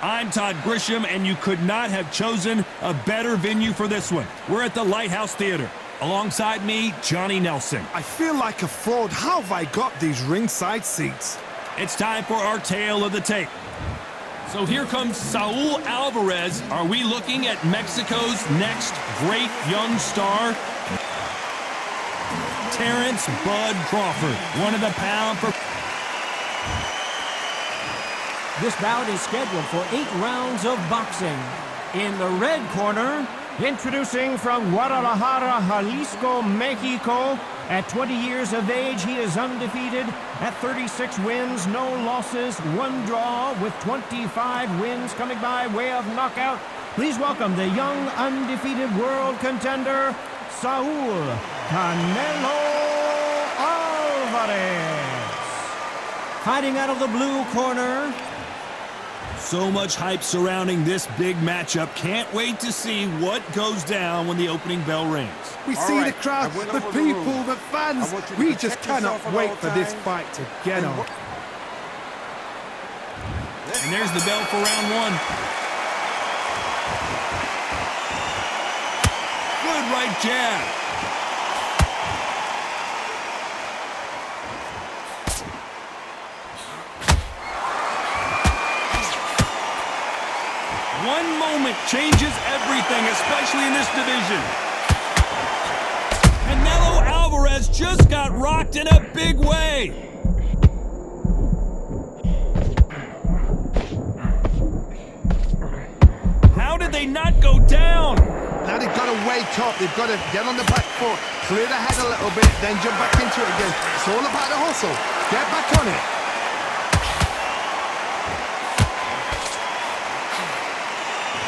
I'm Todd Grisham, and you could not have chosen a better venue for this one. We're at the Lighthouse Theater. Alongside me, Johnny Nelson. I feel like a fraud. How have I got these ringside seats? It's time for our tale of the tape. So here comes Saul Alvarez. Are we looking at Mexico's next great young star? Terrence Bud Crawford, one of the pound for... This bout is scheduled for 8 rounds of boxing. In the red corner, introducing from Guadalajara, Jalisco, Mexico. At 20 years of age, he is undefeated at 36 wins, no losses, 1 draw, with 25 wins coming by way of knockout. Please welcome the young, undefeated world contender, Saul Canelo Alvarez. Fighting out of the blue corner. So much hype surrounding this big matchup. Can't wait to see what goes down when the opening bell rings. We see the crowd, the people, the fans. We just cannot wait for this fight to get on. And there's the bell for round 1. Good right jab. One moment changes everything, especially in this division. Canelo Alvarez just got rocked in a big way. How did they not go down? Now they've got to wake up. They've got to get on the back foot, clear the head a little bit, then jump back into it again. It's all about the hustle. Get back on it.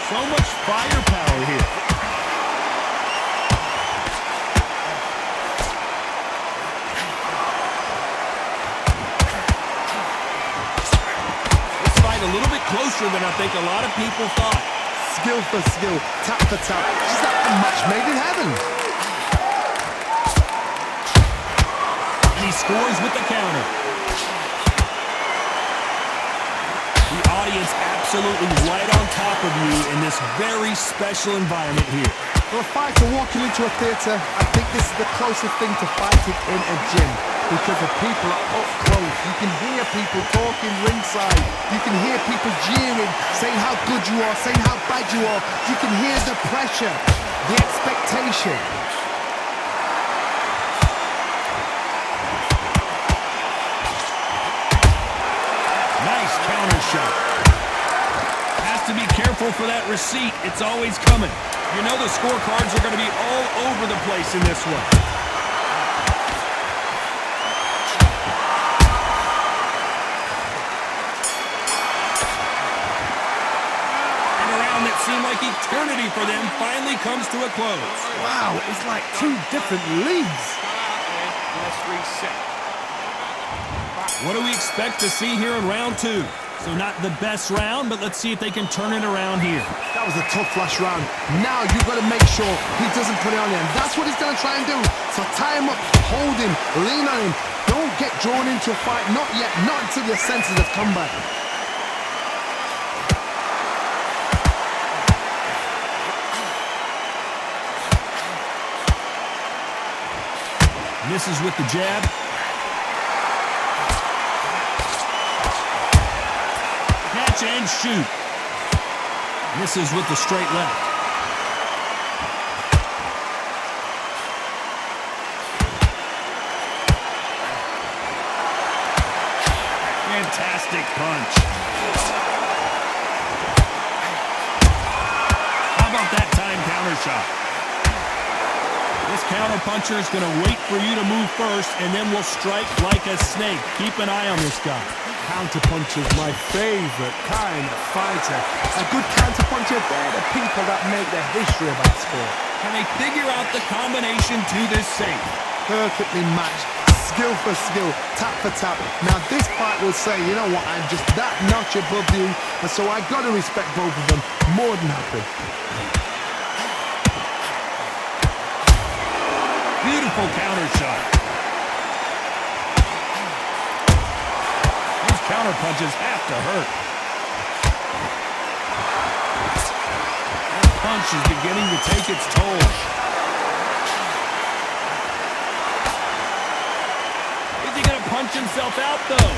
So much firepower here. This fight a little bit closer than I think a lot of people thought. Skill for skill, tap for tap. Just like a match made in heaven. And he scores with the counter. The audience absolutely right on top of you in this very special environment here. For a fighter walking into a theatre, I think this is the closest thing to fighting in a gym because the people are up close. You can hear people talking ringside. You can hear people jeering, saying how good you are, saying how bad you are. You can hear the pressure, the expectation. Nice counter shot. Has to be careful for that receipt. It's always coming. You know the scorecards are going to be all over the place in this one. And a round that seemed like eternity for them finally comes to a close. Wow, it's like 2 different leagues. Let's reset. What do we expect to see here in round 2? So not the best round, but let's see if they can turn it around here. That was a tough last round. Now you've got to make sure he doesn't put it on you. And that's what he's going to try and do. So tie him up, hold him, lean on him. Don't get drawn into a fight. Not yet. Not until your senses have come back. Misses with the jab. Catch and shoot. Misses with the straight left. Fantastic punch. How about that time counter shot? This counter puncher is going to wait for you to move first, and then will strike like a snake. Keep an eye on this guy. Counter puncher is my favorite kind of fighter. A good counter puncher, they're the people that make the history of our sport. Can they figure out the combination to this safe? Perfectly matched, skill for skill, tap for tap. Now this fight will say, you know what, I'm just that notch above you, and so I got to respect both of them. More than happy. Beautiful counter shot. These counter punches have to hurt. punch is beginning to take its toll. Is he going to punch himself out, though?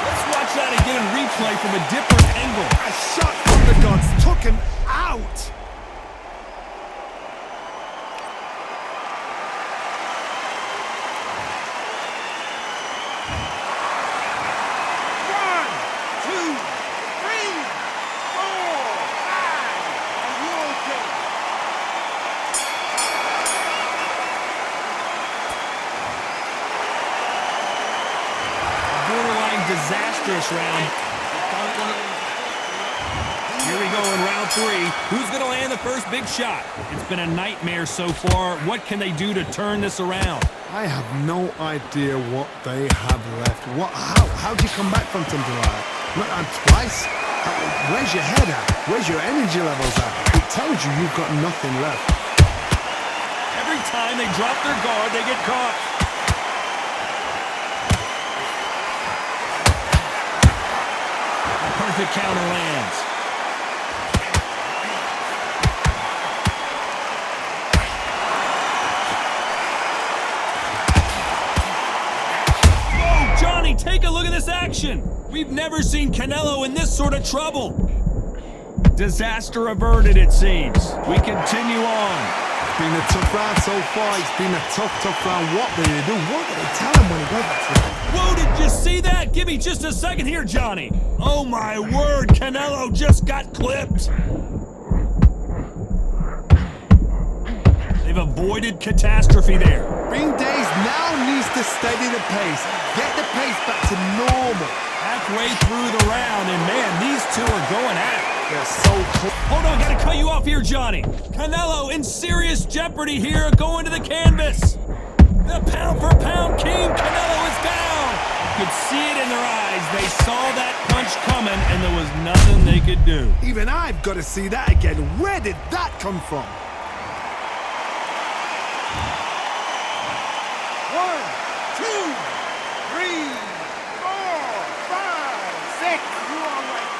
Let's watch that again in replay from a different angle. A shot from the gods took him out. Disastrous round. Here we go in round 3. Who's going to land the first big shot? It's been a nightmare so far. What can they do to turn this around? I have no idea what they have left. How do you come back from something like that? Look, and twice? Where's your head at? Where's your energy levels at? It tells you you've got nothing left. Every time they drop their guard, they get caught. Perfect counter lands. Whoa, Johnny, take a look at this action. We've never seen Canelo in this sort of trouble. Disaster averted, it seems. We continue on. It's been a tough round so far. It's been a tough round. What did they do? What did they tell him when he got that? Whoa, did you see that? Give me just a second here, Johnny. Oh, my word. Canelo just got clipped. They've avoided catastrophe there. Green Days now needs to steady the pace. Get the pace back to normal. Halfway through the round, and man, these two are going at it. They're so close. Hold on, gotta cut you off here, Johnny. Canelo in serious jeopardy here, going to the canvas. The pound-for-pound king, Canelo, is down. You could see it in their eyes. They saw that punch coming, and there was nothing they could do. Even I've got to see that again. Where did that come from? 1, 2, 3, 4, 5, 6. You all right?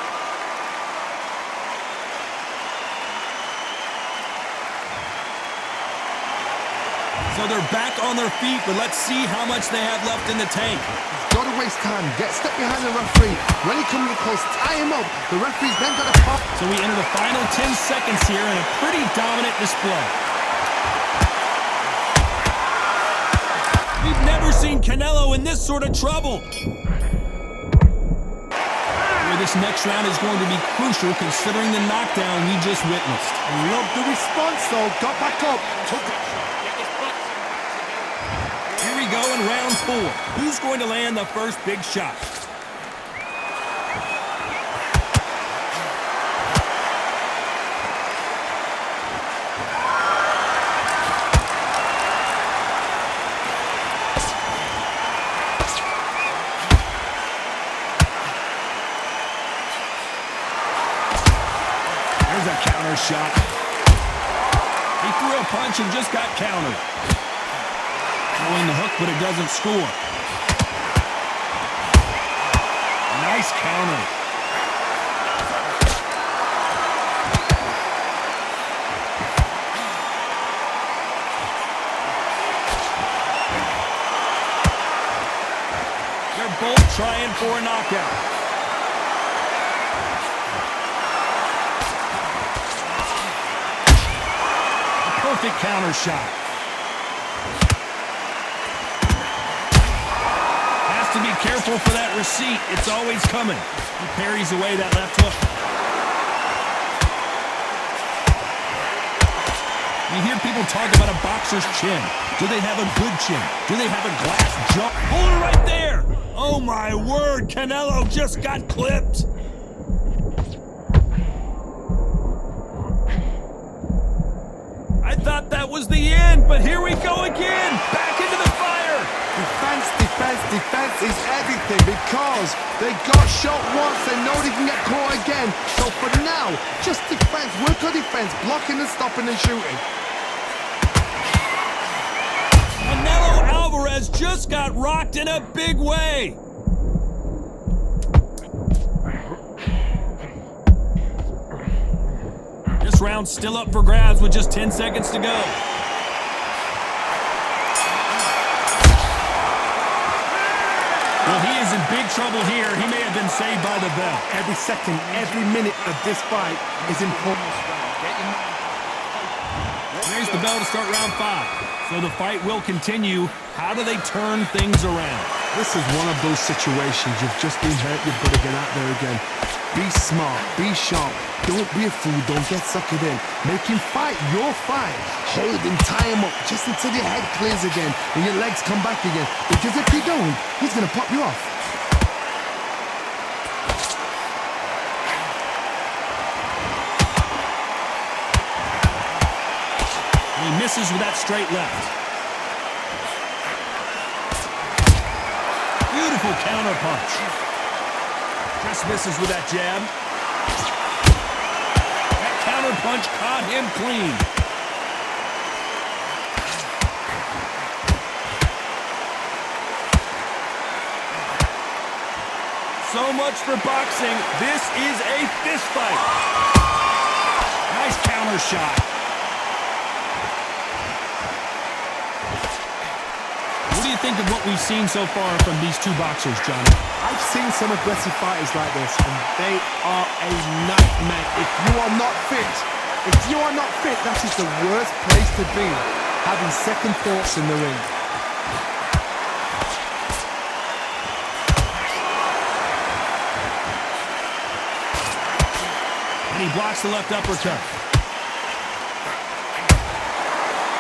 So they're back on their feet, but let's see how much they have left in the tank. He's got to waste time. Step behind the referee. When he comes close, tie him up. The referee's then got to pop. So we enter the final 10 seconds here in a pretty dominant display. We've never seen Canelo in this sort of trouble. This next round is going to be crucial considering the knockdown we just witnessed. Love the response, though. Got back up. Here we go in round 4. Who's going to land the first big shot? There's a counter shot. He threw a punch and just got countered. Throwing the hook, but it doesn't score. Nice counter. They're both trying for a knockout. Perfect counter shot. Has to be careful for that receipt. It's always coming. He parries away that left hook. You hear people talk about a boxer's chin. Do they have a good chin? Do they have a glass jaw? Hold it right there. Oh my word, Canelo just got clipped. I thought that was the end, but here we go again. Back into the fire. Defense, defense, defense is everything because they got shot once. They know they can get caught again. So for now, just defense. Work on defense. Blocking and stopping and shooting. Canelo Alvarez just got rocked in a big way. round still up for grabs with just 10 seconds to go. Well, he is in big trouble here. He may have been saved by the bell. Every second, every minute of this fight is important. There's the bell to start round 5. So the fight will continue. How do they turn things around? This is one of those situations. You've just been hurt. You've got to get out there again. Be smart. Be sharp. Don't be a fool. Don't get suckered in. Make him fight your fight. Hold him, tie him up just until your head clears again and your legs come back again. Because if you don't, he's going to pop you off. He misses with that straight left. Beautiful counter punch. Just misses with that jab. That counter punch caught him clean. So much for boxing. This is a fist fight. Nice counter shot. What do you think of what we've seen so far from these two boxers, Johnny? I've seen some aggressive fighters like this, and they are a nightmare. If you are not fit, that is the worst place to be, having second thoughts in the ring. And he blocks the left uppercut.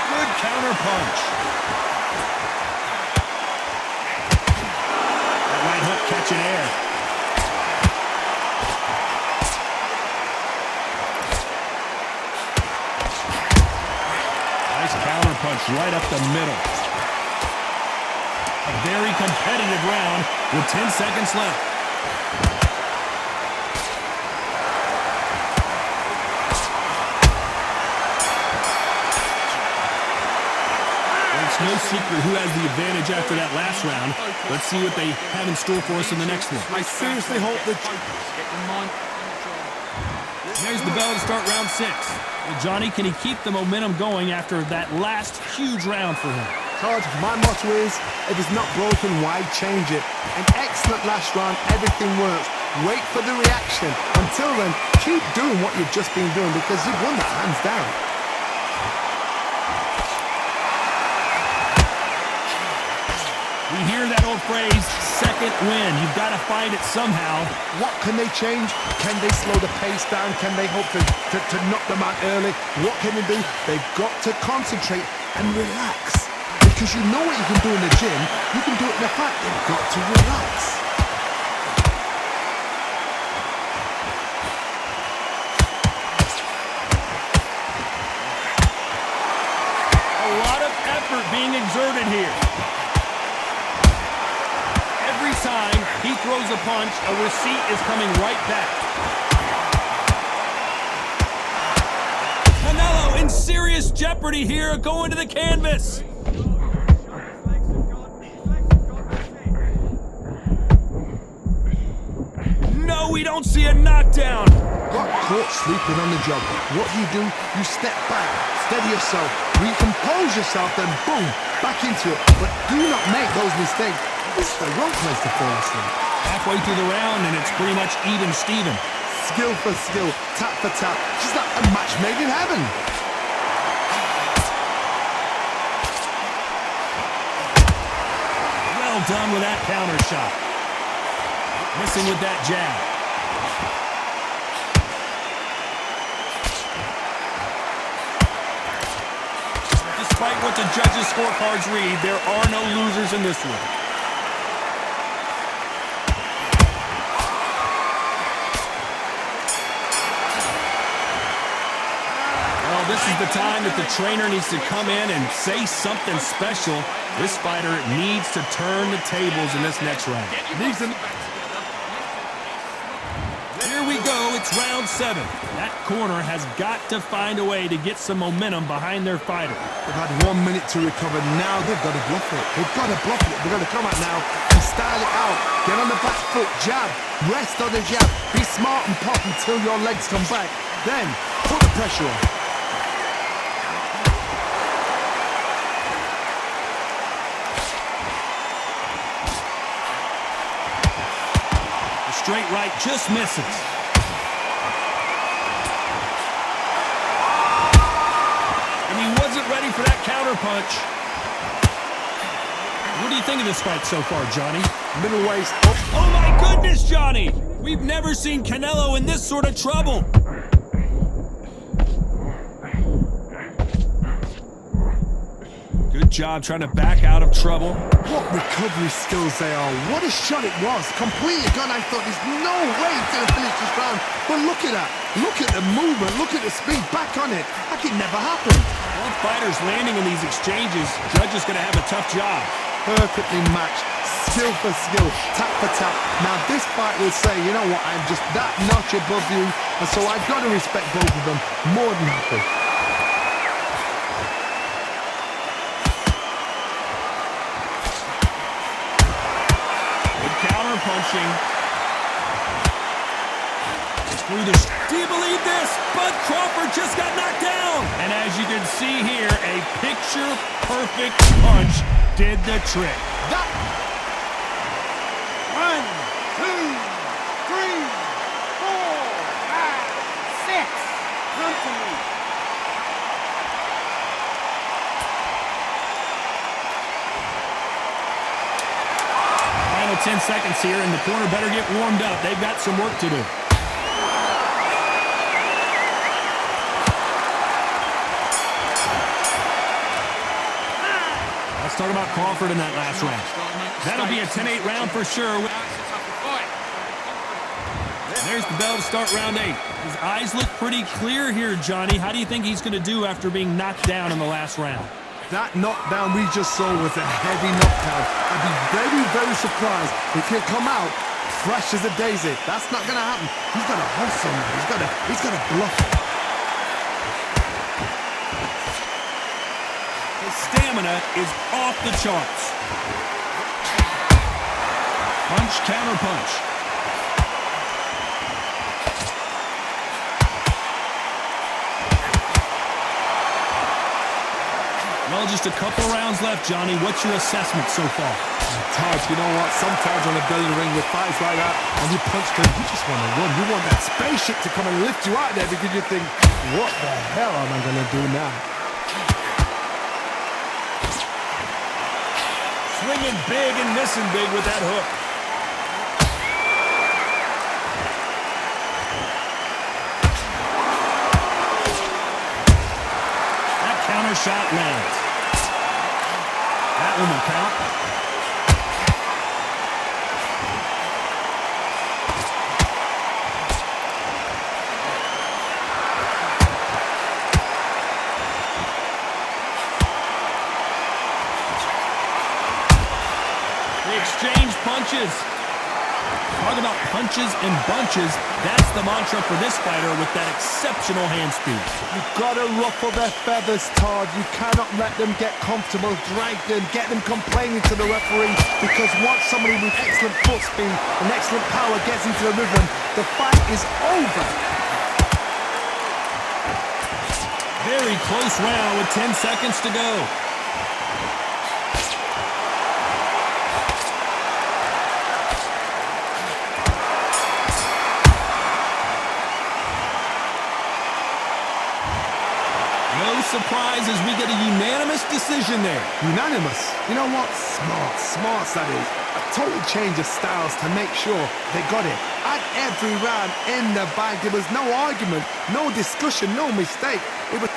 Good counter punch. Catching air. Nice counter punch right up the middle. A very competitive round with 10 seconds left. No secret who has the advantage after that last round. Let's see what they have in store for us in the next one. I seriously hope that... There's the bell to start round 6. Well, Johnny, can he keep the momentum going after that last huge round for him? Todd, my motto is, if it's not broken, why change it? An excellent last round, everything works. Wait for the reaction. Until then, keep doing what you've just been doing because you've won that hands down. We hear that old phrase, second win. You've got to find it somehow. What can they change? Can they slow the pace down? Can they hope to knock them out early? What can they do? They've got to concentrate and relax. Because you know what you can do in the gym. You can do it in the fight. They've got to relax. A lot of effort being exerted here. Every time he throws a punch, a receipt is coming right back. Canelo in serious jeopardy here, going to the canvas. No, we don't see a knockdown. Got caught sleeping on the job. What do? You step back, steady yourself, recompose yourself, then boom, back into it. But do not make those mistakes. This is the wrong place to fall asleep. Halfway through the round, and it's pretty much even Steven. Skill for skill, tap for tap. Just like a match made in heaven. Well done with that counter shot. Missing with that jab. Despite what the judges' scorecards read, there are no losers in this one. Well, this is the time that the trainer needs to come in and say something special. This fighter needs to turn the tables in this next round. Here we go, it's round 7. That corner has got to find a way to get some momentum behind their fighter. They've had 1 minute to recover. Now they've got to bluff it. They've got to bluff it. They've got to come out now and style it out. Get on the back foot, jab, rest on the jab. Be smart and pop until your legs come back. Then Put the pressure on. The straight right just misses. And he wasn't ready for that counter punch. What do you think of this fight so far, Johnny? Middle waist up. Oh my goodness, Johnny! We've never seen Canelo in this sort of trouble. Good job trying to back out of trouble. What recovery skills they are. What a shot it was. Completely gone. I thought there's no way he's going to finish this round. But look at that. Look at the movement. Look at the speed. Back on it. Like it never happened. Both fighters landing in these exchanges. Judge is going to have a tough job. Perfectly matched. Skill for skill. Tap for tap. Now this fight will say, you know what, I'm just that notch above you. And so I've got to respect both of them. More than happy. Counter punching. Through the... Do you believe this? Bud Crawford just got knocked down. And as you can see here, a picture-perfect punch did the trick. That... 1, 2, 3, 4, 5, 6. Come to me. Final 10 seconds here, and the corner better get warmed up. They've got some work to do. Let's talk about Crawford in that last round. That'll be a 10-8 round for sure. There's the bell to start round 8. His eyes look pretty clear here, Johnny. How do you think he's going to do after being knocked down in the last round? That knockdown we just saw was a heavy knockdown. I'd be very, very surprised if he'll come out fresh as a daisy. That's not going to happen. He's got to hustle now. He's got to bluff it. His stamina is off the charts. Punch, counter punch. Well, just a couple rounds left, Johnny. What's your assessment so far? Todd, you know what? Sometimes on a belly ring with fights like that, and you punch them, you just want to run. You want that spaceship to come and lift you out there because you think, what the hell am I going to do now? Swinging big and missing big with that hook. That counter shot lands. That one will count. They exchange punches. Talk about punches and bunches. That's the mantra for this fighter with that exceptional hand speed. You've got to ruffle their feathers, Todd. You cannot let them get comfortable, drag them, get them complaining to the referee, because once somebody with excellent foot speed and excellent power gets into the rhythm, the fight is over. Very close round with 10 seconds to go. No surprise as we get a unanimous decision there. Unanimous. You know what? Smart that is. A total change of styles to make sure they got it. At every round in the bag, there was no argument, no discussion, no mistake. It was...